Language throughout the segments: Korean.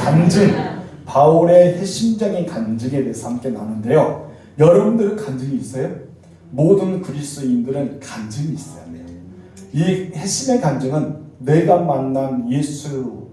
간증, 바울의 핵심적인 간증에 대해서 함께 나누는데요. 여러분들은 간증이 있어요? 모든 그리스도인들은 간증이 있어야 돼요. 이 핵심의 간증은 내가 만난 예수,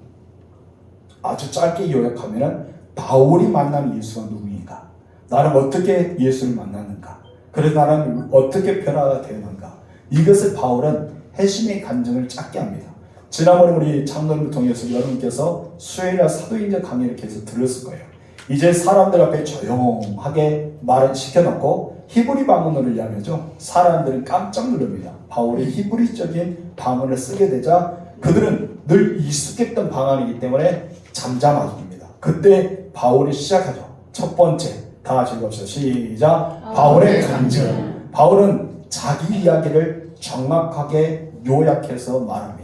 아주 짧게 요약하면 바울이 만난 예수가 누구인가? 나는 어떻게 예수를 만났는가? 그래서 나는 어떻게 변화가 되었는가? 이것을 바울은 핵심의 간증을 짧게 합니다. 지난번에 우리 장로를 통해서 여러분께서 수요일날 사도행전 강의를 계속 들었을 거예요. 이제 사람들 앞에 조용하게 말을 시켜놓고 히브리 방언을 이야기하죠. 사람들은 깜짝 놀랍니다. 바울이 히브리적인 방언을 쓰게 되자 그들은 늘 익숙했던 방언이기 때문에 잠잠해집니다. 그때 바울이 시작하죠. 첫 번째, 다 같이 읽읍시다. 시작. 바울의 간증. 바울은 자기 이야기를 정확하게 요약해서 말합니다.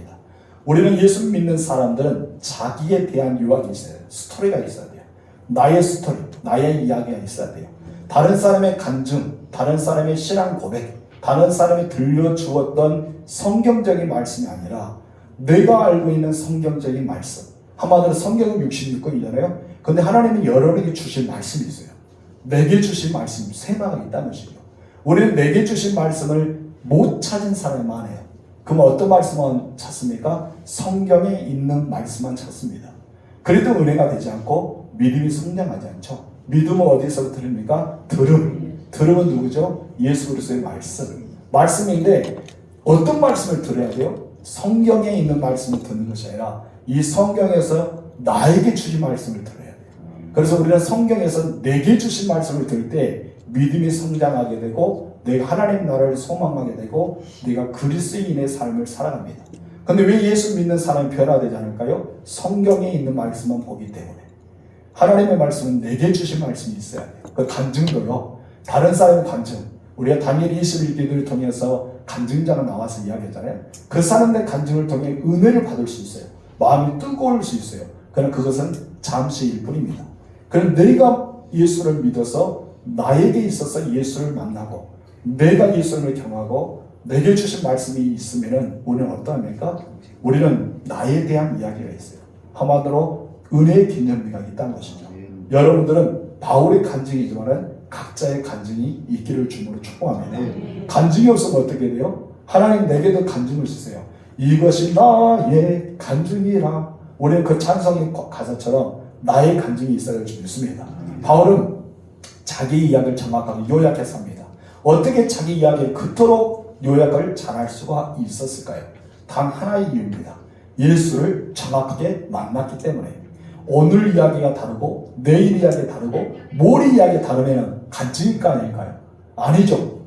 우리는 예수 믿는 사람들은 자기에 대한 요약이 있어요. 스토리가 있어야 돼요. 나의 스토리, 나의 이야기가 있어야 돼요. 다른 사람의 간증, 다른 사람의 신앙 고백, 다른 사람이 들려주었던 성경적인 말씀이 아니라 내가 알고 있는 성경적인 말씀. 한마디로 성경은 66권이잖아요. 근데 하나님이 여러분에게 주신 말씀이 있어요. 내게 주신 말씀이 세마가 있다는 것이죠. 우리는 내게 주신 말씀을 못 찾은 사람이 많아요. 그럼 어떤 말씀만 찾습니까? 성경에 있는 말씀만 찾습니다. 그래도 은혜가 되지 않고 믿음이 성장하지 않죠. 믿음은 어디서 들립니까? 들음은 누구죠? 예수 그리스도의 말씀인데 어떤 말씀을 들어야 돼요? 성경에 있는 말씀을 듣는 것이 아니라 이 성경에서 나에게 주신 말씀을 들어야 돼요. 그래서 우리는 성경에서 내게 주신 말씀을 들을 때 믿음이 성장하게 되고 내가 하나님 나라를 소망하게 되고 내가 그리스도인의 삶을 살아갑니다. 근데 왜 예수 믿는 사람이 변화되지 않을까요? 성경에 있는 말씀만 보기 때문에. 하나님의 말씀은 내게 주신 말씀이 있어야 돼요. 그 간증도요. 다른 사람의 간증. 우리가 다니엘 21기도를 통해서 간증자가 나와서 이야기하잖아요. 그 사람의 간증을 통해 은혜를 받을 수 있어요. 마음이 뜨거울 수 있어요. 그러나 그것은 잠시일 뿐입니다. 그럼 내가 예수를 믿어서 나에게 있어서 예수를 만나고 내가 예수를 경하고 내게 주신 말씀이 있으면 우리는 어떠합니까? 우리는 나에 대한 이야기가 있어요. 한마디로 은혜의 기념비가 있다는 것이죠. 여러분들은 바울의 간증이지만 각자의 간증이 있기를 주님으로 축복합니다. 간증이 없으면 어떻게 돼요? 하나님 내게도 간증을 주세요. 이것이 나의 간증이라. 우리는 그 찬송의 가사처럼 나의 간증이 있어야 할 줄 믿습니다. 바울은 자기 이야기를 정확하게 요약해서 합니다. 어떻게 자기 이야기를 그토록 요약을 잘할 수가 있었을까요? 단 하나의 이유입니다. 예수를 정확하게 만났기 때문에. 오늘 이야기가 다르고 내일 이야기가 다르고 모레 이야기가 다르면 간증일까 아닐까요? 아니죠.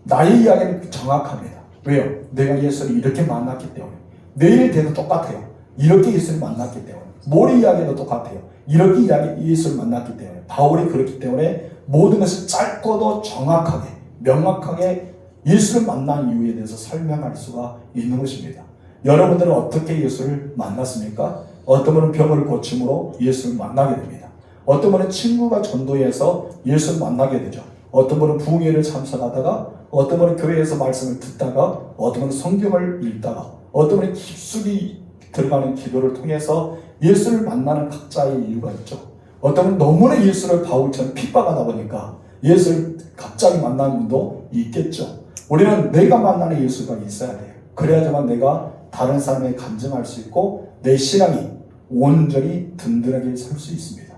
나의 이야기는 정확합니다. 왜요? 내가 예수를 이렇게 만났기 때문에. 내일 돼도 똑같아요. 이렇게 예수를 만났기 때문에. 모레 이야기도 똑같아요. 이렇게 예수를 만났기 때문에. 바울이 그렇기 때문에 모든 것을 짧고도 정확하게 명확하게 예수를 만난 이유에 대해서 설명할 수가 있는 것입니다. 여러분들은 어떻게 예수를 만났습니까? 어떤 분은 병을 고침으로 예수를 만나게 됩니다. 어떤 분은 친구가 전도해서 예수를 만나게 되죠. 어떤 분은 부흥회를 참석하다가 어떤 분은 교회에서 말씀을 듣다가 어떤 분은 성경을 읽다가 어떤 분은 깊숙이 들어가는 기도를 통해서 예수를 만나는 각자의 이유가 있죠. 어떤 분은 너무나 예수를 바울처럼 핍박하다 보니까 예수를 갑자기 만나는 분도 있겠죠. 우리는 내가 만나는 예수가 있어야 돼요. 그래야지만 내가 다른 사람에게 간증할 수 있고 내 신앙이 온전히 든든하게 설 수 있습니다.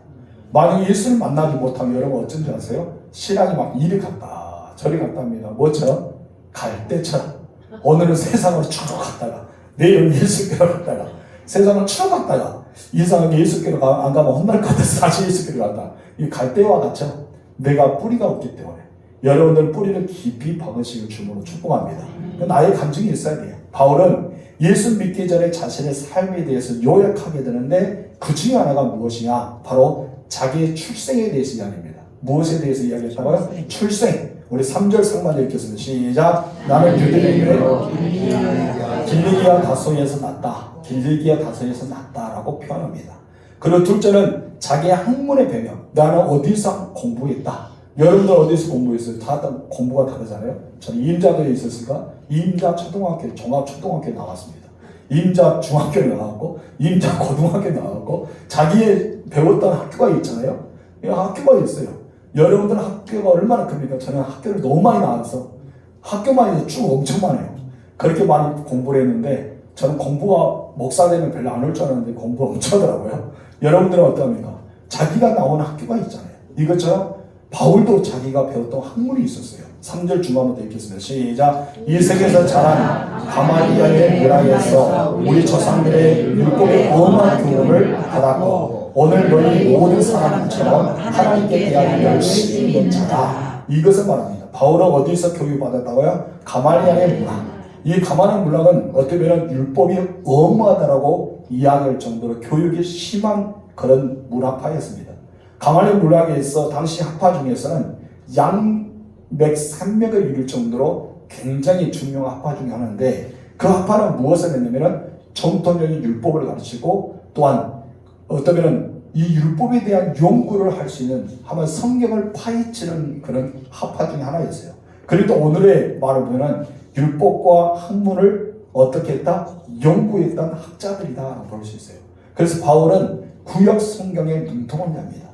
만약 예수를 만나지 못하면 여러분 어쩐 줄 아세요? 신앙이 막 이리 갔다 저리 갔다 합니다. 뭐처럼? 갈대처럼. 오늘은 세상으로 쭉 갔다가 내일은 예수께로 갔다가 세상을 쭉 갔다가 이상하게 예수께로 안 가면 혼날 것 같아서 다시 예수께로 갔다. 이 갈대와 같죠? 내가 뿌리가 없기 때문에 여러분들 뿌리를 깊이 박으시길 주님으로 축복합니다. 나의 간증이 있어야 돼요. 바울은 예수 믿기 전에 자신의 삶에 대해서 요약하게 되는데 그 중에 하나가 무엇이냐? 바로 자기의 출생에 대해서 이야기합니다. 무엇에 대해서 이야기했다고요? 출생. 우리 3절 상만 읽겠습니다. 시작. 나는 유대인으로 길리기아 다소에서 났다. 길리기아 다소에서 났다라고 표현합니다. 그리고 둘째는 자기의 학문의 배경. 나는 어디서 공부했다. 여러분들 어디서 공부했어요? 다 공부가 다르잖아요. 저는 임자도에 있었으니까 임자 초등학교, 종합초등학교에 나왔습니다. 임자 중학교에 나왔고 임자 고등학교에 나왔고 자기의 배웠던 학교가 있잖아요. 학교가 있어요. 여러분들은 학교가 얼마나 큽니까? 저는 학교를 너무 많이 나와서 학교만 해도 쭉 엄청 많아요. 그렇게 많이 공부를 했는데 저는 공부가 목사 되면 별로 안 올 줄 알았는데 공부를 엄청 하더라고요. 여러분들은 어떻습니까? 자기가 나온 학교가 있잖아요. 이것처럼 바울도 자기가 배웠던 학문이 있었어요. 3절 중간부터 읽겠습니다. 시작. 이 세계에서 자란 가말리엘의 문화에서 우리 조상들의 율법의 엄한 교훈을 받았고 오늘 너희 모든 사람처럼 하나님께 대하여 열심히 있는 자다. 이것을 말합니다. 바울은 어디서 교육받았다고요? 가말리엘의 문화. 이 가말리엘 문화는 어떻게 보면 율법이 엄하다라고 이야기할 정도로 교육이 심한 그런 문화파였습니다. 가말리엘 문화에서 당시 학파 중에서는 양맥 산맥을 이룰 정도로 굉장히 중요한 학파 중에 하나인데 그 학파는 무엇을 했냐면 전통적인 율법을 가르치고 또한 어쩌면 이 율법에 대한 연구를 할 수 있는 한번 성경을 파헤치는 그런 학파 중에 하나였어요. 그리고 또 오늘의 말을 보면 율법과 학문을 어떻게 했다? 연구했던 학자들이다 볼 수 있어요. 그래서 바울은 구약 성경의 능통자입니다.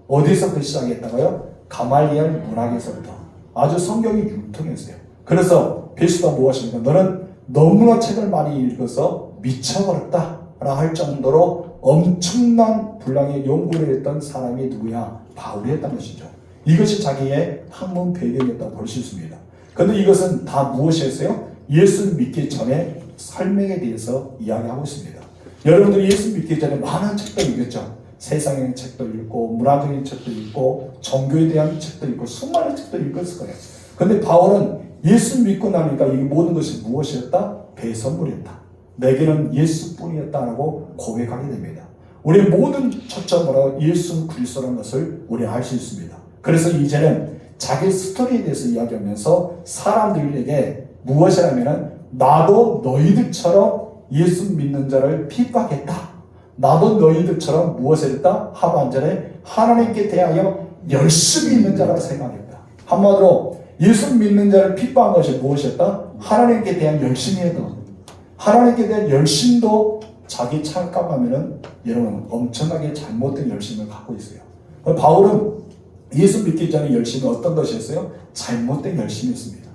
어디서부터 시작했다고요? 가말리엘 문학에서부터 아주 성경이 융통했어요. 그래서 베스가 무엇입니까? 너는 너무나 책을 많이 읽어서 미쳐버렸다 라고 할 정도로 엄청난 분량의 연구를 했던 사람이 누구냐? 바울이었던 것이죠. 이것이 자기의 학문 배경이었다고 볼 수 있습니다. 그런데 이것은 다 무엇이었어요? 예수 믿기 전에 설명에 대해서 이야기하고 있습니다. 여러분들이 예수 믿기 전에 많은 책들 읽었죠. 세상의 책도 읽고 문화적인 책도 읽고 종교에 대한 책도 읽고 수많은 책도 읽었을 거예요. 그런데 바울은 예수 믿고 나니까 이 모든 것이 무엇이었다? 배설물이었다. 내게는 예수뿐이었다라고 고백하게 됩니다. 우리의 모든 초점으로 예수 그리스도라는 것을 우리는 알 수 있습니다. 그래서 이제는 자기 스토리에 대해서 이야기하면서 사람들에게 무엇이라면 나도 너희들처럼 예수 믿는 자를 핍박했다. 나도 너희들처럼 무엇을 했다? 하반절에 하나님께 대하여 열심히 있는 자라고 생각했다. 한마디로 예수 믿는 자를 핍박한 것이 무엇이었다? 하나님께 대한 열심히 했다. 하나님께 대한 열심도 자기 착각하면은 여러분 엄청나게 잘못된 열심을 갖고 있어요. 바울은 예수 믿기 전에 열심이 어떤 것이었어요? 잘못된 열심이었습니다.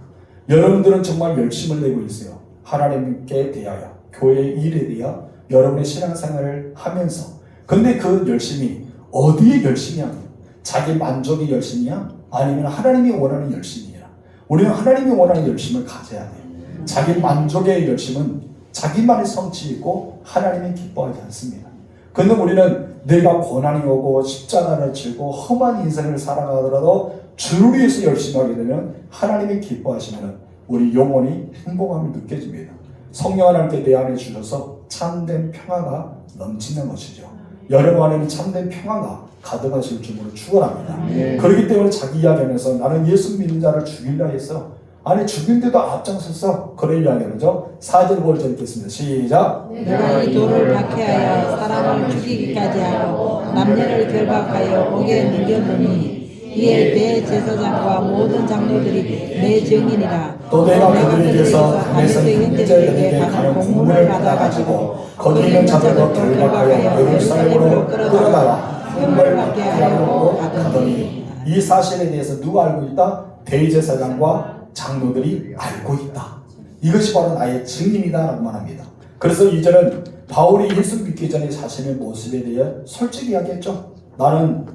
여러분들은 정말 열심을 내고 있어요. 하나님께 대하여, 교회 일에 대하여 여러분의 신앙생활을 하면서. 근데 그 열심이 어디에 열심이야? 자기 만족의 열심이야? 아니면 하나님이 원하는 열심이야? 우리는 하나님이 원하는 열심을 가져야 돼요. 자기 만족의 열심은 자기만의 성취 있고 하나님이 기뻐하지 않습니다. 그런데 우리는 내가 고난이 오고 십자가를 지고 험한 인생을 살아가더라도 주를 위해서 열심히 하게 되면 하나님이 기뻐하시면 우리 영혼이 행복함을 느껴집니다. 성령 하나님께 내 안에 주셔서 참된 평화가 넘치는 것이죠. 여러분 안에는 참된 평화가 가득하실 줄로 축원합니다. 그렇기 때문에 자기 이야기하면서 나는 예수 믿는 자를 죽이려 했어. 아니 죽인데도 앞장서서 그런 이야기를 하죠. 4절 5절 읽겠습니다. 시작. 내가 이 돌을 박해하여 사람을 죽이기까지 하고 남녀를 결박하여 옥에 넘겨놓으니 이에 대제사장과 모든 장로들이 내 증인이라. 또 내가 그들에게서 담에서 형제들에게 가는 공문을 받아가지고 거기 있는 자들도 결박하여 예루살렘으로 끌어다가 형벌 받게 하려고 가더니 이 사실에 대해서 누가 알고 있다? 대제사장과 장로들이 알고 있다. 이것이 바로 나의 증인이다라고 말합니다. 그래서 이제는 바울이 예수 믿기 전에 자신의 모습에 대해 솔직히 이야기했죠. 나는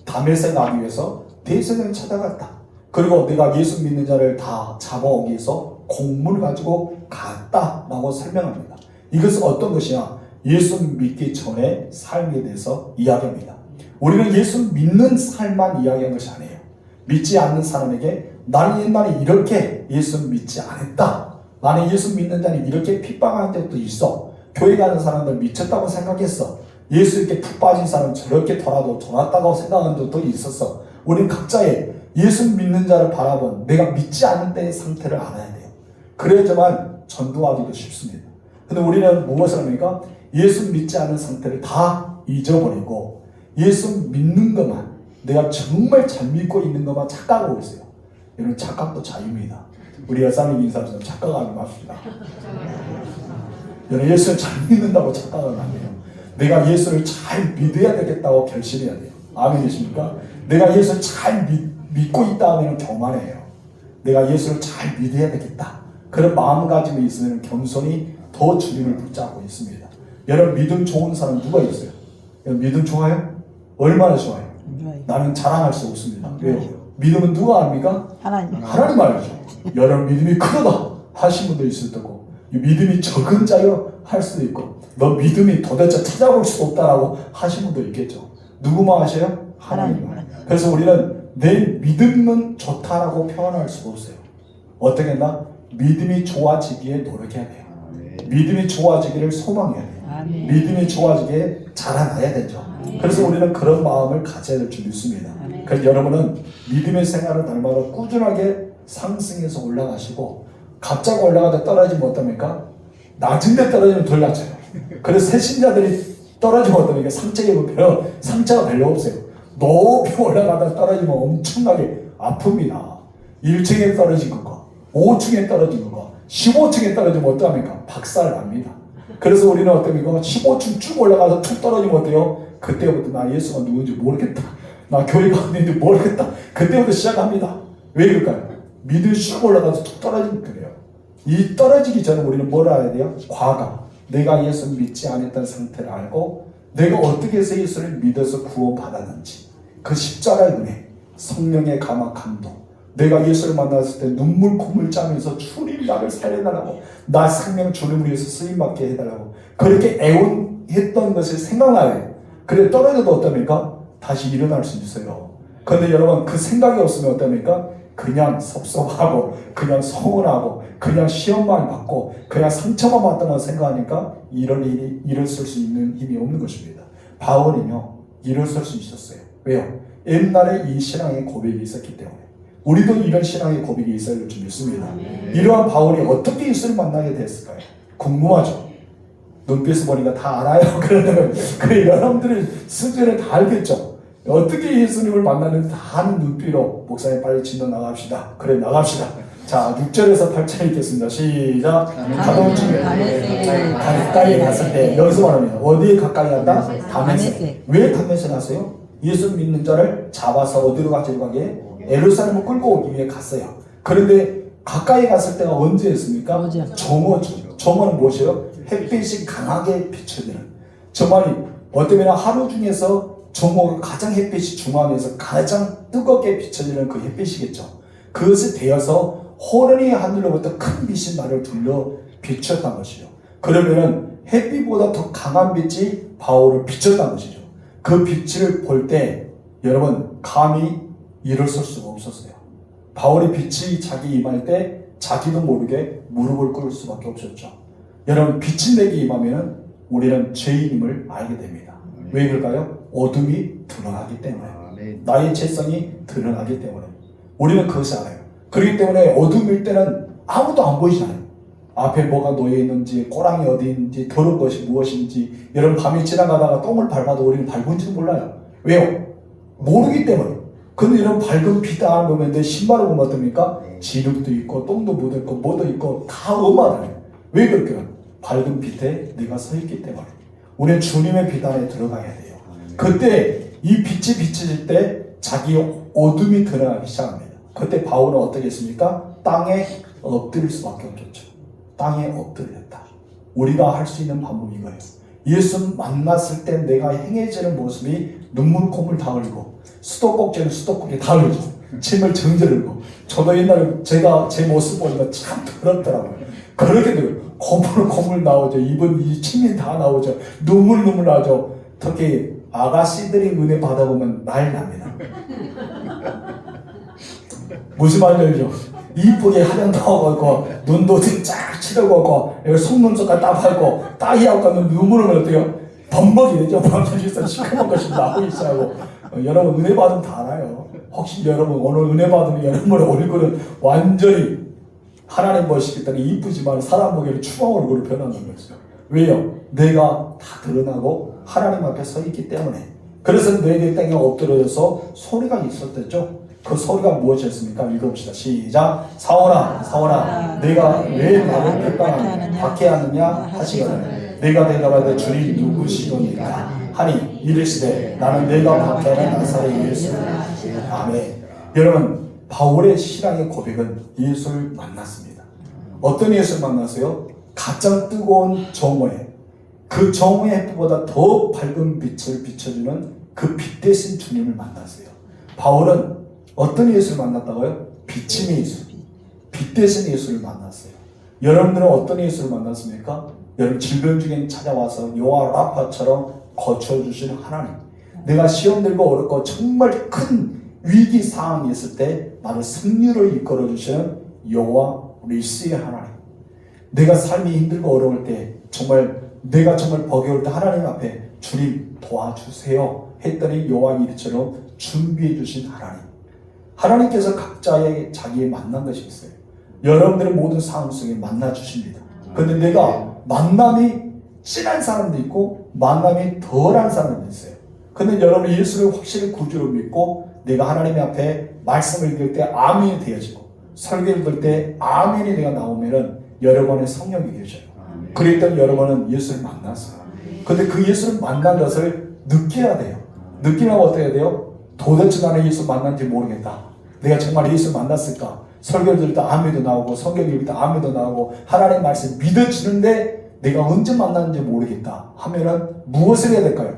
다메섹 가기 위해서 대제사장을 찾아갔다. 그리고 내가 예수 믿는 자를 다 잡아오기 위해서 공문을 가지고 갔다라고 설명합니다. 이것은 어떤 것이냐? 예수 믿기 전의 삶에 대해서 이야기합니다. 우리는 예수 믿는 삶만 이야기한 것이 아니에요. 믿지 않는 사람에게 나는 옛날에 이렇게 예수 믿지 않았다. 나는 예수 믿는 자는 이렇게 핍박한 적도 있어. 교회 가는 사람들 미쳤다고 생각했어. 예수 이렇게 푹 빠진 사람 저렇게 돌아도 돌았다고 생각한 적도 있었어. 우리는 각자의 예수 믿는 자를 바라본 내가 믿지 않는 때의 상태를 알아야 돼요. 그래야지만 전도하기도 쉽습니다. 근데 우리는 무엇을 합니까? 예수 믿지 않는 상태를 다 잊어버리고 예수 믿는 것만, 내가 정말 잘 믿고 있는 것만 착각하고 있어요. 여러분 착각도 자유입니다. 우리 여사님 인사하면서 착각하지 맙시다. 여러분 예수를 잘 믿는다고 착각하면 안 돼요. 내가 예수를 잘 믿어야 되겠다고 결심해야 돼요. 아멘이십니까? 내가 예수를 잘 믿고 있다 하면 교만해요. 내가 예수를 잘 믿어야 되겠다. 그런 마음가짐이 있으면 겸손히 더 주님을 붙잡고 있습니다. 여러분 믿음 좋은 사람 누가 있어요? 여러분 믿음 좋아요? 얼마나 좋아요? 나는 자랑할 수 없습니다. 왜요? 믿음은 누가 압니까? 하나님 알죠. 여러분 믿음이 크다 하신 분도 있을 테고 믿음이 적은 자여 할 수도 있고 너 믿음이 도대체 찾아볼 수 없다라고 하신 분도 있겠죠. 누구만 하셔요? 하나님만. 그래서 우리는 내 믿음은 좋다라고 표현할 수가 없어요. 어떻게 했나? 믿음이 좋아지기에 노력해야 돼요. 믿음이 좋아지기를 소망해야 돼요. 믿음이 좋아지기에 자라나야 되죠. 그래서 우리는 그런 마음을 가져야 될 줄 믿습니다. 그래서 여러분은 믿음의 생활을 날마다 꾸준하게 상승해서 올라가시고 갑자기 올라가다 떨어지면 어떡합니까? 낮은 데 떨어지면 덜 낮아요. 그래서 새신자들이 떨어지면 어떡합니까? 상처가 별로 없어요. 높이 올라가다 떨어지면 엄청나게 아픕니다. 1층에 떨어진 것과 5층에 떨어진 것과 15층에 떨어지면 어떡합니까? 박살 납니다. 그래서 우리는 어떻습니까? 15층 쭉 올라가서 툭 떨어지면 어때요? 그때부터 나 예수가 누군지 모르겠다. 나 교회가 어딘지 모르겠다. 그때부터 시작합니다. 왜 그럴까요? 믿음이 쭉 올라가서 툭 떨어지면 그래요. 이 떨어지기 전에 우리는 뭘 알아야 돼요? 과거. 내가 예수를 믿지 않았던 상태를 알고 내가 어떻게 해서 예수를 믿어서 구원받았는지 그 십자가의 은혜, 성령의 감화 감동 내가 예수를 만났을 때 눈물 콧물 짜면서 주님 나를 살려달라고 나 생명 주님을 위해서 쓰임받게 해달라고 그렇게 애원했던 것을 생각나야 해요. 그래 떨어져도 어떻습니까? 다시 일어날 수 있어요. 그런데 여러분 그 생각이 없으면 어떻습니까? 그냥 섭섭하고 그냥 서운하고 그냥 시험만 받고 그냥 상처만 받다만 생각하니까 이런 일이 일어설 수 있는 힘이 없는 것입니다. 바울은요 일어설 수 있었어요. 왜요? 옛날에 이 신앙의 고백이 있었기 때문에 우리도 이런 신앙의 고백이 있어야 될 줄 믿습니다. 이러한 바울이 어떻게 예수를 만나게 됐을까요? 궁금하죠? 눈빛을 보니까 다 알아요. 그러면 그래 여러분들의 수준을 다 알겠죠. 어떻게 예수님을 만나는지 다 아는 눈빛으로 목사님 빨리 진도 나갑시다. 그래 나갑시다. 자 6절에서 8절 읽겠습니다. 시작. 가던 중에 가까이 갔을 때 여기서 말합니다. 어디에 가까이 갔다? 다메섹. 왜 다메섹에 갔어요? 예수 믿는 자를 잡아서 어디로 가지고 가게? 예루살렘을 끌고 오기 위해 갔어요. 그런데 가까이 갔을 때가 언제였습니까? 정오죠. 정오는 무엇이에요? 햇빛이 강하게 비춰지는. 정말이 어쩌면 하루 중에서 정오가 가장 햇빛이 중앙에서 가장 뜨겁게 비춰지는 그 햇빛이겠죠. 그것이 되어서 호련히 하늘로부터 큰 빛이 나를 둘러 비추었단 것이죠. 그러면은 햇빛보다 더 강한 빛이 바울을 비췄단 것이죠. 그 빛을 볼 때 여러분 감히 일어설 수가 없었어요. 바울의 빛이 자기 임할 때 자기도 모르게 무릎을 꿇을 수밖에 없었죠. 여러분 빛이 내게 임하면 우리는 죄인임을 알게 됩니다. 왜 그럴까요? 어둠이 드러나기 때문에 나의 죄성이 드러나기 때문에 우리는 그것을 알아요. 그렇기 때문에 어둠일 때는 아무도 안 보이잖아요. 앞에 뭐가 놓여 있는지 꼬랑이 어디 있는지 더러운 것이 무엇인지 여러분 밤에 지나가다가 똥을 밟아도 우리는 밟은지도 몰라요. 왜요? 모르기 때문에. 근데 이런 밝은 빛 안 보면 내 신발을 보면 어떻습니까? 진흙도 있고 똥도 묻어있고 뭐도 있고 다 엄하잖아요. 왜 그럴까요? 밝은 빛에 내가 서 있기 때문에 우리는 주님의 빛 안에 들어가야 돼요. 그때 이 빛이 비춰질 때 자기 어둠이 드러나기 시작합니다. 그때 바울은 어떻게 했습니까? 땅에 엎드릴 수밖에 없었죠. 땅에 엎드렸다. 우리가 할 수 있는 방법이 이거예요. 예수 만났을 때 내가 행해지는 모습이 눈물 콧물 다 흘리고 수도꼭지는 수도꼭지 다 흘리죠. 침을 정절 흘리고 저도 옛날에 제가 제 모습 보니까 참 더럽더라고요. 그렇게 돼요. 콧물 나오죠. 입은 이 침이 다 나오죠. 눈물 나죠. 특히 아가씨들이 은혜 받아보면 난리 납니다. 무슨 말인지 알죠? 이쁘게 화장도 하고 눈도 쫙 칠하고 속눈썹까지 딱 하고 따위하고 가면 눈물을 어때요? 범벅이 되죠. 범벅에서 시커먼 것이 나오기 시작하고 여러분 은혜 받으면 다 알아요. 혹시 여러분 오늘 은혜 받으면 여러분의 얼굴은 완전히 하나님 보시기 때문에 이쁘지만 사람 보기에는 추한 얼굴로 변하는 거죠. 왜요? 내가 다 드러나고 하나님 앞에 서 있기 때문에. 그래서 내게 땅에 엎드려서 소리가 있었댔죠. 그 소리가 무엇이었습니까? 읽어봅시다. 시작. 사오라 사오라 내가 왜 나를 박해하느냐 하시거늘 내가 대답하되 주님 누구시옵니까 하니 이르시되 나는 내가 박해하는 나사렛 예수. 아멘. 여러분, 바울의 신앙의 고백은 예수를 만났습니다. 어떤 예수를 만났어요? 가장 뜨거운 정오에, 그 정오의 햇빛보다 더 밝은 빛을 비춰주는 그 빛 대신 주님을 만났어요. 바울은 어떤 예수를 만났다고요? 비침의 예수, 빛 대신 예수를 만났어요. 여러분들은 어떤 예수를 만났습니까? 여러분, 질병 중에 찾아와서 여호와 라파처럼 거쳐주시는 하나님, 내가 시험 들고 어렵고 정말 큰 위기 상황이 있을 때 나를 승리로 이끌어 주시는 여호와 리스의 하나님, 내가 삶이 힘들고 어려울 때 내가 정말 버거울 때 하나님 앞에 주님 도와주세요 했더니 여호와 이르처럼 준비해 주신 하나님, 하나님께서 각자의 자기의 만난 것이 있어요. 여러분들의 모든 상황 속에 만나 주십니다. 그런데 내가 만남이 진한 사람도 있고 만남이 덜한 사람도 있어요. 그런데 여러분, 예수를 확실히 구주로 믿고 내가 하나님 앞에 말씀을 읽을 때 아멘이 되어지고 설교를 들을 때 아멘이 내가 나오면은 여러분의 성령이 계셔요. 그랬더니 여러분은 예수를 만났어요. 그런데 그 예수를 만난 것을 느껴야 돼요. 느끼면 어떻게 해야 돼요? 도대체 나는 예수 만난지 모르겠다. 내가 정말 예수 만났을까? 설교를 들을 때 아멘도 나오고 성경 읽을 때 아멘도 나오고 하나님 말씀 믿어지는데 내가 언제 만났는지 모르겠다 하면은 무엇을 해야 될까요?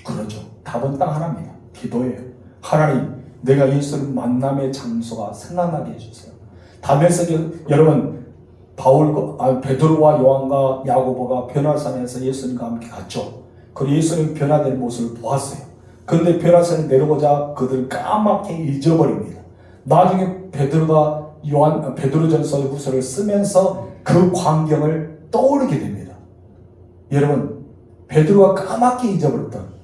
그렇죠. 답은 딱 하나입니다. 기도예요. 하나님, 내가 예수를 만남의 장소가 생각나게 해주세요. 다메섹 여러분, 베드로와 요한과 야고보가 변화산에서 예수님과 함께 갔죠. 그리고 예수님 변화되는 모습을 보았어요. 그런데 변화산에 내려오자 그들 까맣게 잊어버립니다. 나중에 베드로전서 후서를 쓰면서 그 광경을 떠오르게 됩니다. 여러분, 베드로가 까맣게 잊어버렸던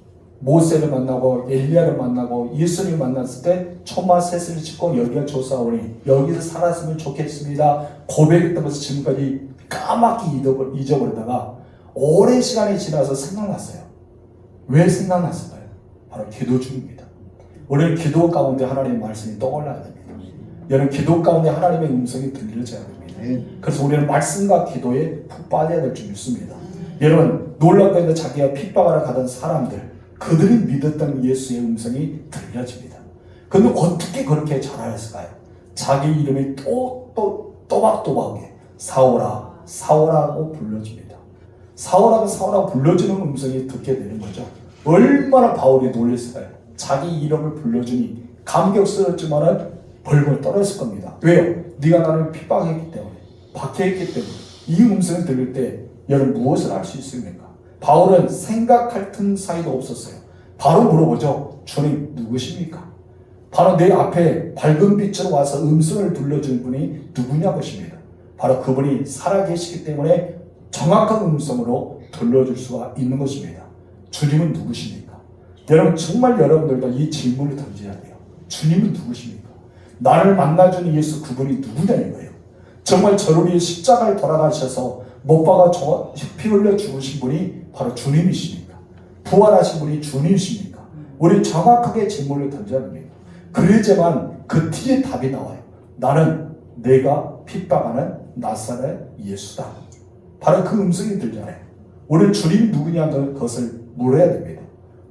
모세를 만나고 엘리야를 만나고 예수님을 만났을 때 초마 셋을 짓고 여기가 조사오니 여기서 살았으면 좋겠습니다 고백했던 것을 지금까지 까맣게 잊어버리다가 오랜 시간이 지나서 생각났어요. 왜 생각났을까요? 바로 기도 중입니다. 우리는 기도 가운데 하나님의 말씀이 떠올라야 됩니다. 여러분, 기도 가운데 하나님의 음성이 들려져야 됩니다. 그래서 우리는 말씀과 기도에 푹 빠져야 될 줄 믿습니다. 여러분, 놀랍게도 자기가 핍박하러 가던 사람들, 그들이 믿었던 예수의 음성이 들려집니다. 그런데 어떻게 그렇게 잘하였을까요? 자기 이름이 또박또박하게 사오라 사오라고 불러집니다. 사오라고 불러주는 음성이 듣게 되는 거죠. 얼마나 바울이 놀랐을까요? 자기 이름을 불러주니 감격스럽지만은 벌벌 떨었을 겁니다. 왜요? 네가 나를 핍박했기 때문에, 박해했기 때문에. 이 음성을 들을 때 여러분 무엇을 할 수 있습니까? 바울은 생각할 틈 사이도 없었어요. 바로 물어보죠. 주님 누구십니까? 바로 내 앞에 밝은 빛으로 와서 음성을 들려준 분이 누구냐 것입니다. 바로 그분이 살아계시기 때문에 정확한 음성으로 들려줄 수가 있는 것입니다. 주님은 누구십니까? 여러분, 정말 여러분들도 이 질문을 던져야 돼요. 주님은 누구십니까? 나를 만나준 예수, 그분이 누구냐 이거예요. 정말 저를 위해 십자가에 돌아가셔서 못 박아 피 흘려 죽으신 분이 바로 주님이십니까? 부활하신 분이 주님이십니까? 우리 정확하게 질문을 던져야 됩니다. 그래야지만 그 뒤에 답이 나와요. 나는 내가 핍박하는 나사렛 예수다. 바로 그 음성이 들잖아요. 우리는 주님이 누구냐는 것을 물어야 됩니다.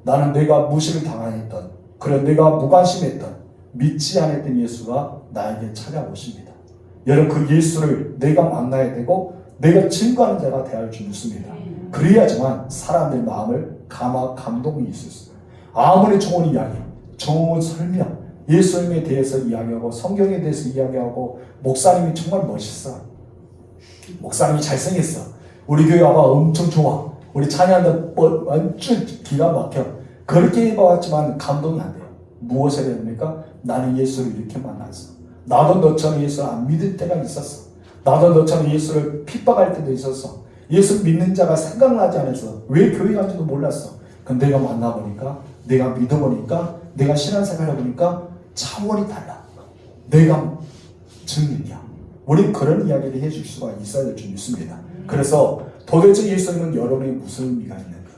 나는 내가 무시를 당하였던, 그래 내가 무관심했던, 믿지 않았던 예수가 나에게 찾아오십니다. 여러분, 그 예수를 내가 만나야 되고 내가 증거하는 자가 되어야 할 줄 믿습니다. 그래야지만 사람들의 마음을 감동이 있을 수 있어요. 아무리 좋은 이야기, 좋은 설명, 예수님에 대해서 이야기하고 성경에 대해서 이야기하고 목사님이 정말 멋있어, 목사님이 잘생겼어, 우리 교회 와봐 엄청 좋아, 우리 찬양도 완전 기가 막혀, 그렇게 해봤지만 감동이 안 돼요. 무엇을 해야 됩니까? 나는 예수를 이렇게 만났어. 나도 너처럼 예수를 안 믿을 때가 있었어. 나도 너처럼 예수를 핍박할 때도 있었어. 예수 믿는 자가 생각나지 않아서 왜 교회 간지도 몰랐어. 근데 내가 만나보니까, 내가 믿어보니까, 내가 신앙생활 해보니까 차원이 달라. 내가 증인이야. 우리 그런 이야기를 해줄 수가 있어야 될 줄 믿습니다. 그래서 도대체 예수님은 여러분에게 무슨 의미가 있는가?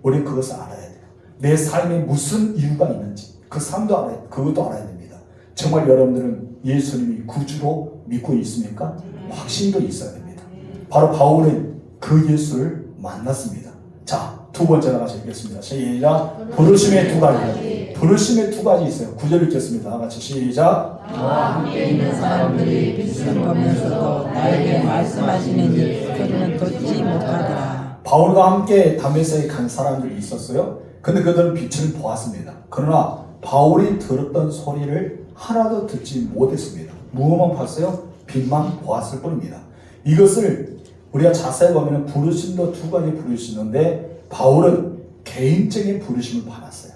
우리 그것을 알아야 돼요. 내 삶에 무슨 이유가 있는지, 그 삶도 알아야, 그것도 알아야 됩니다. 정말 여러분들은 예수님이 구주로 믿고 있습니까? 확신도 있어야 됩니다. 바로 바울은 그 예수를 만났습니다. 자, 두 번째 나가서 읽겠습니다. 시작. 부르심의 두 가지. 부르심의 두 가지 있어요. 9절 읽겠습니다. 같이 시작. 나와 함께 있는 사람들이 빛을 보면서도 나에게 말씀하시는 이 소리는 듣지 못하더라. 바울과 함께 다메섹에 간 사람들이 있었어요. 근데 그들은 빛을 보았습니다. 그러나 바울이 들었던 소리를 하나도 듣지 못했습니다. 무엇만 봤어요? 빛만 보았을 뿐입니다. 이것을 우리가 자세히 보면 부르심도 두 가지 부르시는데 바울은 개인적인 부르심을 받았어요.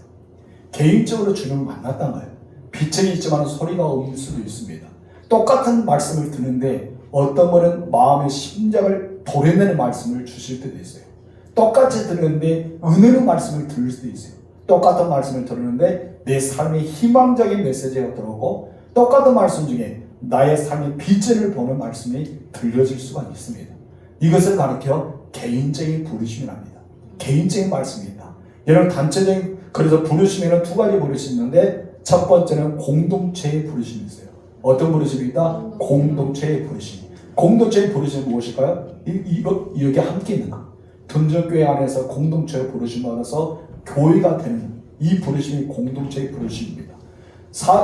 개인적으로 주님을 만났단 거예요. 빛은 있지만 소리가 없을 수도 있습니다. 똑같은 말씀을 듣는데 어떤 분은 마음의 심장을 도려내는 말씀을 주실 때도 있어요. 똑같이 들었는데 은혜의 말씀을 들을 수도 있어요. 똑같은 말씀을 들었는데 내 삶의 희망적인 메시지가 들어오고 똑같은 말씀 중에 나의 삶의 비전을 보는 말씀이 들려질 수가 있습니다. 이것을 가리켜 개인적인 부르심이랍니다. 개인적인 말씀입니다. 여러분 단체적인, 그래서 부르심에는 두 가지 부르심이 있는데 첫 번째는 공동체의 부르심이 있어요. 어떤 부르심이 있다? 공동체의 부르심. 공동체의 부르심은 무엇일까요? 여기 함께 있는 것. 던전교회 안에서 공동체의 부르심을 받아서 교회가 되는 이 부르심이 공동체의 부르심입니다.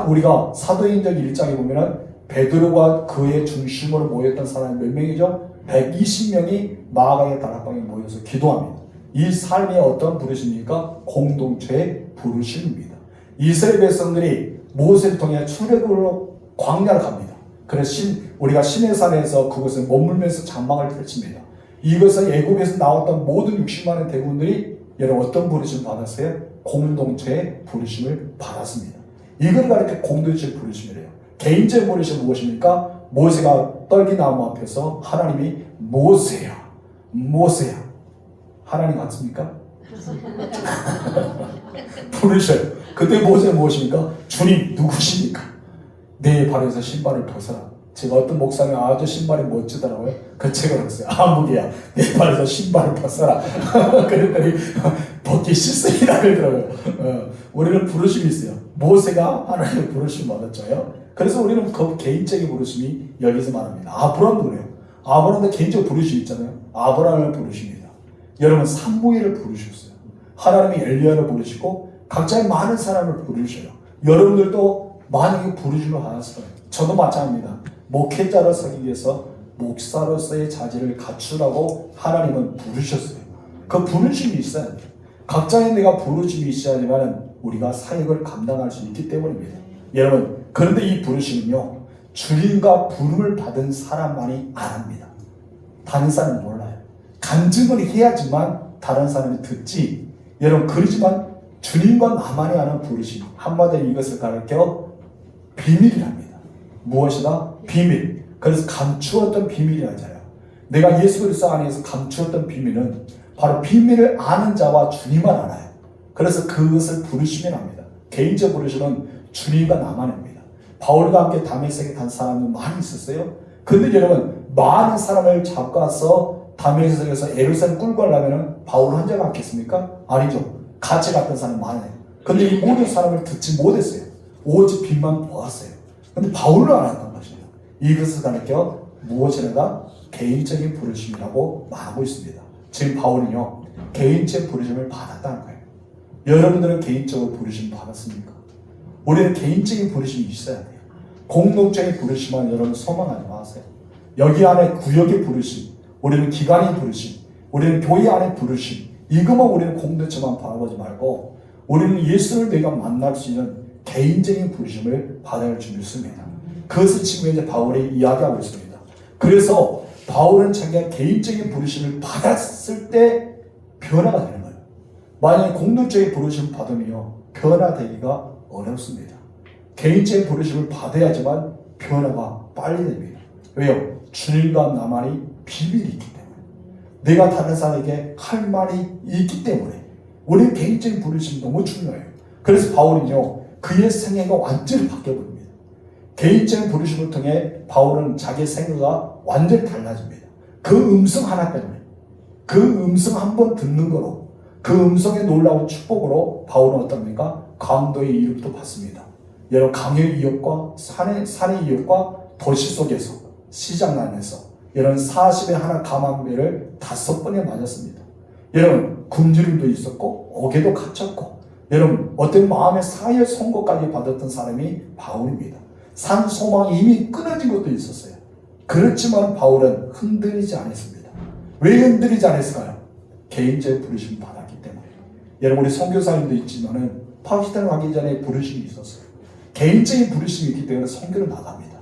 우리가 사도행전 1장에 보면은 베드로와 그의 중심으로 모였던 사람이 몇 명이죠? 120명이 마가의 다락방에 모여서 기도합니다. 이 삶이 어떤 부르심입니까? 공동체의 부르심입니다. 이스라엘 백성들이 모세를 통해 출애굽으로 광야를 갑니다. 그래서 우리가 시내산에서 그것을 머물면서 장막을 펼칩니다. 이것은 애굽에서 나왔던 모든 60만의 대군들이 여러분 어떤 부르심을 받았어요? 공동체의 부르심을 받았습니다. 이걸 가리켜 공동체의 부르심이래요. 개인적인 부르심은 무엇입니까? 모세가 떨기나무 앞에서 하나님이 모세야, 모세야. 하나님 같습니까? 부르셔요. 그때 모세는 무엇입니까? 주님 누구십니까? 내 발에서 신발을 벗어라. 제가 어떤 목사님 아주 신발이 멋지더라고요. 그 제가 그랬어요. 아무개야 내 발에서 신발을 벗어라. 그랬더니 벗기 싫습니다 그러더라고요. 우리는 부르심이 있어요. 모세가 하나님의 부르심을 받았죠. 그래서 우리는 그 개인적인 부르심이 여기서 말합니다. 아브라함도 그래요. 아브라함도 개인적 부르심이 있잖아요. 아브라함을 부르십니다. 여러분 삼무엘을 부르셨어요. 하나님이 엘리야를 부르시고 각자의 많은 사람을 부르셔요. 여러분들도 많이 부르심을 받았을 거예요. 저도 마찬가지입니다. 목회자로 서기 위해서 목사로서의 자질을 갖추라고 하나님은 부르셨어요. 그 부르심이 있어야 돼요. 각자의 내가 부르심이 있어야지만 우리가 사역을 감당할 수 있기 때문입니다. 여러분, 그런데 이 부르심은요, 주님과 부름을 받은 사람만이 안합니다. 다른 사람은 몰라요. 간증을 해야지만 다른 사람이 듣지. 여러분, 그러지만 주님과 나만이 아는 부르심, 한마디로 이것을 가르쳐 비밀이랍니다. 무엇이다? 비밀. 그래서 감추었던 비밀이라잖아요. 내가 예수 그리스도 안에서 감추었던 비밀은 바로 비밀을 아는 자와 주님만 알아요. 그래서 그것을 부르심이랍니다. 개인적 부르심은 주님과 나만입니다. 바울과 함께 다메섹에 간 사람은 많이 있었어요. 그런데 여러분, 많은 사람을 잡고 와서 다메섹에서 예루살렘 끌고 가려면 바울 혼자 갔겠습니까? 아니죠. 같이 갔던 사람 많아요. 근데 이 모든 사람을 듣지 못했어요. 오직 빛만 보았어요. 근데 바울로 알았던 것이에요. 이것을 가르쳐 무엇이라도 개인적인 부르심이라고 말하고 있습니다. 지금 바울은요, 개인적 부르심을 받았다는 거예요. 여러분들은 개인적으로 부르심 받았습니까? 우리는 개인적인 부르심이 있어야 돼요. 공동체의 부르심만 여러분 소망하지 마세요. 여기 안에 구역의 부르심, 우리는 기관의 부르심, 우리는 교회 안의 부르심, 이것만 우리는 공동체만 바라보지 말고 우리는 예수를 내가 만날 수 있는 개인적인 부르심을 받아야 할 줄 믿습니다. 그것을 지금 이제 바울이 이야기하고 있습니다. 그래서 바울은 자기가 개인적인 부르심을 받았을 때 변화가 되는 거예요. 만약에 공동체의 부르심을 받으면 변화되기가 어렵습니다. 개인적인 부르심을 받아야지만 변화가 빨리 됩니다. 왜요? 주님과 나만이 비밀이 있기 때문에. 내가 다른 사람에게 할 말이 있기 때문에. 우리 개인적인 부르심이 너무 중요해요. 그래서 바울은요, 그의 생애가 완전히 바뀌어버립니다. 개인적인 부르심을 통해 바울은 자기의 생애가 완전히 달라집니다. 그 음성 하나 때문에. 그 음성 한 번 듣는 거로 그 음성의 놀라운 축복으로 바울은 어떻습니까? 강도의 이름도 받습니다. 여러분 강의 이웃과 산의 이웃과 도시 속에서 시장 안에서 여러분 40에 하나 감암매를 5번에 맞았습니다. 여러분 굶주림도 있었고 옥에도 갇혔고 여러분 어떤 마음의 사회 선고까지 받았던 사람이 바울입니다. 산 소망이 이미 끊어진 것도 있었어요. 그렇지만 바울은 흔들리지 않았습니다. 왜 흔들리지 않았을까요? 개인적인 부르심을 받았기 때문에. 여러분 우리 선교사님도 있지만은 파키스탄 가기 전에 부르심이 있었어요. 개인적인 부르심이 있기 때문에 선교를 나갑니다.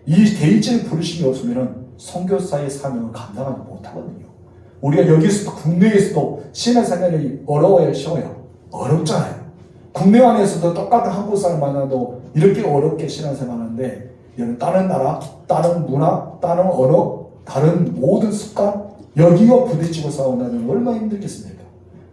이 개인적인 부르심이 없으면은 선교사의 사명을 감당하지 못하거든요. 우리가 여기서도 국내에서도 신앙생활이 어려워요, 쉬워요? 어렵잖아요. 국내 안에서도 똑같은 한국 사람 만나도 이렇게 어렵게 신앙생활하는데 여러분 다른 나라, 다른 문화, 다른 언어, 다른 모든 습관 여기와 부딪히고 싸운다는 얼마나 힘들겠습니까?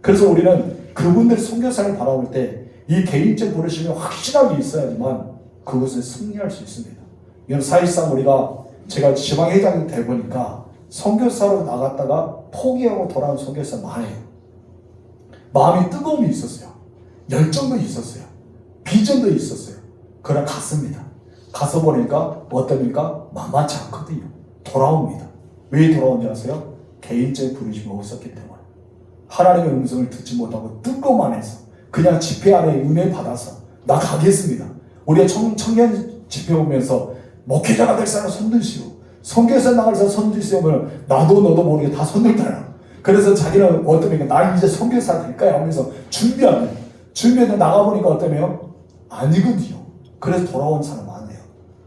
그래서 우리는 그분들 선교사를 바라볼 때 이 개인적 부르심이 확실하게 있어야지만 그것을 승리할 수 있습니다. 이건 사실상 우리가 제가 지방회장이 돼 보니까 선교사로 나갔다가 포기하고 돌아온 선교사 많아요. 마음이 뜨거움이 있었어요. 열정도 있었어요. 비전도 있었어요. 그러나 갔습니다. 가서 보니까 어떻습니까? 만만치 않거든요. 돌아옵니다. 왜 돌아온지 아세요? 개인적인 부르심이 없었기 때문에. 하나님의 음성을 듣지 못하고 뜨거움 안에서 그냥 집회 안에 은혜 받아서 나 가겠습니다. 우리가 청년 집회 오면서 목회자가 될 사람 손들시오. 선교사 나갈 사람 손들시오 하면 나도 너도 모르게 다 손들잖아. 그래서 자기는 어떠면 나 이제 선교사 될 거야 하면서 준비합니다. 준비해서 나가보니까 어떠면 아니거든요. 그래서 돌아온 사람 많아요.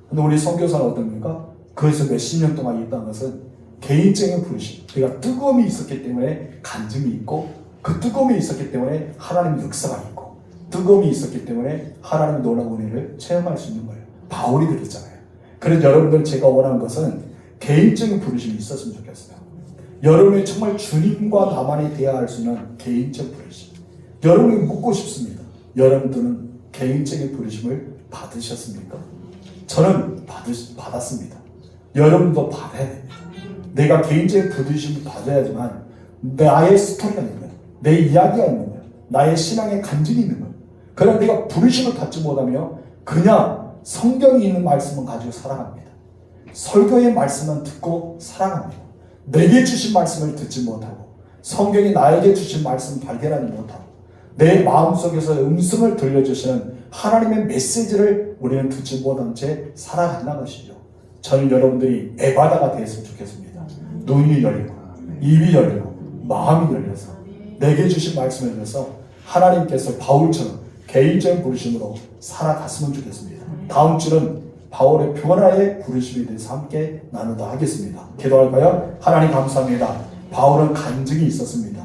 근데 우리 선교사는 어떻습니까? 그래서 몇십 년 동안 있다는 것은 개인적인 부르심, 그러니까 뜨거움이 있었기 때문에 간증이 있고 그 뜨거움이 있었기 때문에 하나님의 역사가 있고 뜨거움이 있었기 때문에 하나님의 놀라운 은혜를 체험할 수 있는 거예요. 바울이 그랬잖아요. 그래서 여러분들 제가 원하는 것은 개인적인 부르심이 있었으면 좋겠어요. 여러분이 정말 주님과 나만이 대화할 수 있는 개인적 부르심. 여러분이 묻고 싶습니다. 여러분들은 개인적인 부르심을 받으셨습니까? 저는 받았습니다. 여러분도 받아야 됩니다. 내가 개인적인 부르심을 받아야지만 나의 스토리가 있는 거예요. 내 이야기가 있는 거예요. 나의 신앙의 간증이 있는 거예요. 그러나 내가 부르심을 받지 못하며 그냥 성경이 있는 말씀은 가지고 살아갑니다. 설교의 말씀은 듣고 살아갑니다. 내게 주신 말씀을 듣지 못하고 성경이 나에게 주신 말씀을 발견하지 못하고 내 마음속에서 음성을 들려주시는 하나님의 메시지를 우리는 듣지 못한 채 살아간다는 것이죠. 저는 여러분들이 에바다가 되었으면 좋겠습니다. 눈이 열리고 입이 열리고 마음이 열려서 내게 주신 말씀에 대해서 하나님께서 바울처럼 개인적인 부르심으로 살아갔으면 좋겠습니다. 다음 주는 바울의 변화의 부르심에 대해서 함께 나누도록 하겠습니다. 기도할까요? 하나님 감사합니다. 바울은 간증이 있었습니다.